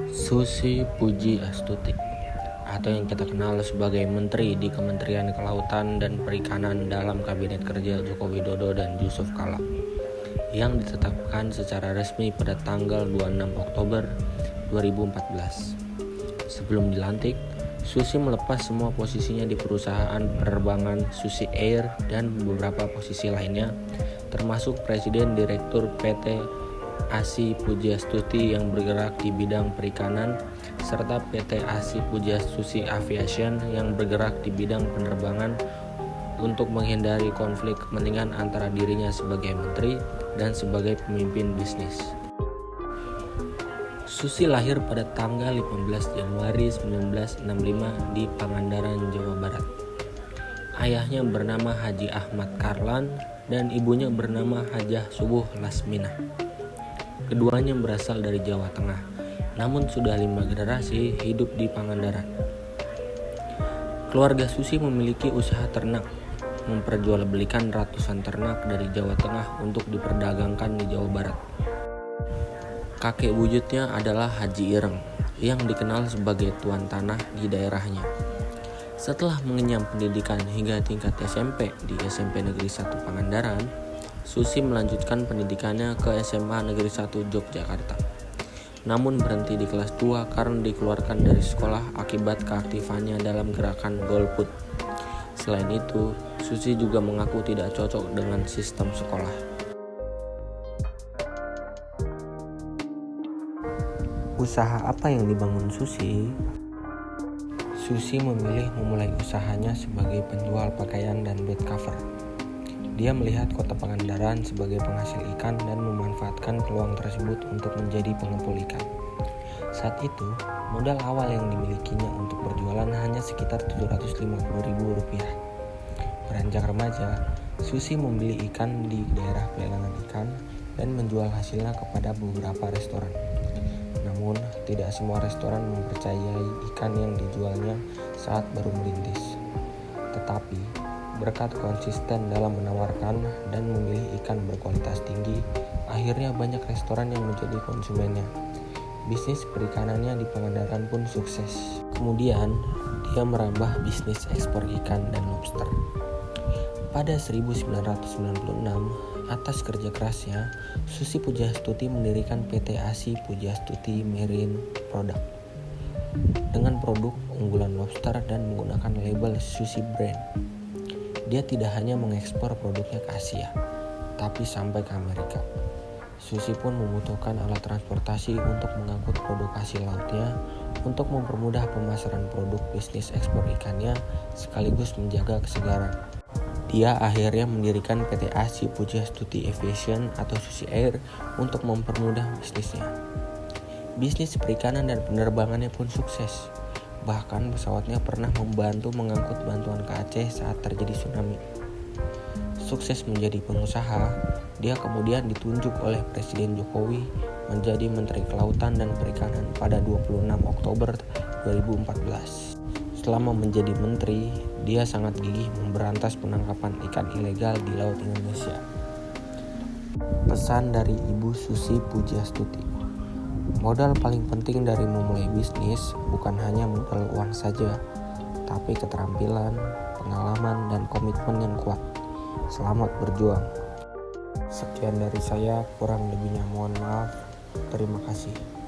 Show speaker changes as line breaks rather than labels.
Susi Pujiastuti atau yang kita kenal sebagai Menteri di Kementerian Kelautan dan Perikanan dalam Kabinet Kerja Joko Widodo dan Yusuf Kala yang ditetapkan secara resmi pada tanggal 26 Oktober 2014. Sebelum dilantik, Susi melepas semua posisinya di perusahaan penerbangan Susi Air dan beberapa posisi lainnya, termasuk Presiden Direktur PT ASI Pujiastuti yang bergerak di bidang perikanan, serta PT ASI Pujiastuti Aviation yang bergerak di bidang penerbangan untuk menghindari konflik kepentingan antara dirinya sebagai menteri dan sebagai pemimpin bisnis. Susi lahir pada tanggal 15 Januari 1965 di Pangandaran, Jawa Barat. Ayahnya bernama Haji Ahmad Karlan dan ibunya bernama Hajah Subuh Lasminah. Keduanya berasal dari Jawa Tengah, namun sudah 5 generasi hidup di Pangandaran. Keluarga Susi memiliki usaha ternak, memperjualbelikan ratusan ternak dari Jawa Tengah untuk diperdagangkan di Jawa Barat. Kakek wujudnya adalah Haji Ireng yang dikenal sebagai tuan tanah di daerahnya. Setelah mengenyam pendidikan hingga tingkat SMP di SMP Negeri 1 Pangandaran, Susi melanjutkan pendidikannya ke SMA Negeri 1 Yogyakarta. Namun berhenti di kelas 2 karena dikeluarkan dari sekolah akibat keaktifannya dalam gerakan golput. Selain itu, Susi juga mengaku tidak cocok dengan sistem sekolah. Usaha apa yang dibangun Susi? Susi memilih memulai usahanya sebagai penjual pakaian dan bed cover. Dia melihat kota Pangandaran sebagai penghasil ikan dan memanfaatkan peluang tersebut untuk menjadi pengepul ikan. Saat itu, modal awal yang dimilikinya untuk berjualan hanya sekitar Rp750.000. Beranjak remaja, Susi membeli ikan di daerah pelelangan ikan dan menjual hasilnya kepada beberapa restoran. Namun, tidak semua restoran mempercayai ikan yang dijualnya saat baru merintis. Tetapi, berkat konsisten dalam menawarkan dan memilih ikan berkualitas tinggi, akhirnya banyak restoran yang menjadi konsumennya. Bisnis perikanannya di Pangandaran pun sukses. Kemudian, dia merambah bisnis ekspor ikan dan lobster. Pada 1996, atas kerja kerasnya, Susi Pujiastuti mendirikan PT ASI Pujiastuti Marine Product dengan produk unggulan lobster dan menggunakan label Susi Brand. Dia tidak hanya mengekspor produknya ke Asia, tapi sampai ke Amerika. Susi pun membutuhkan alat transportasi untuk mengangkut produk hasil lautnya untuk mempermudah pemasaran produk bisnis ekspor ikannya sekaligus menjaga kesegaran. Dia akhirnya mendirikan PT ASI Pujiastuti Aviation atau Susi Air untuk mempermudah bisnisnya. Bisnis perikanan dan penerbangannya pun sukses. Bahkan pesawatnya pernah membantu mengangkut bantuan ke Aceh saat terjadi tsunami. Sukses menjadi pengusaha, dia kemudian ditunjuk oleh Presiden Jokowi menjadi Menteri Kelautan dan Perikanan pada 26 Oktober 2014. Selama menjadi menteri, dia sangat gigih memberantas penangkapan ikan ilegal di Laut Indonesia. Pesan dari Ibu Susi Pujiastuti. Modal paling penting dari memulai bisnis bukan hanya modal uang saja, tapi keterampilan, pengalaman, dan komitmen yang kuat. Selamat berjuang. Sekian dari saya, kurang lebihnya mohon maaf. Terima kasih.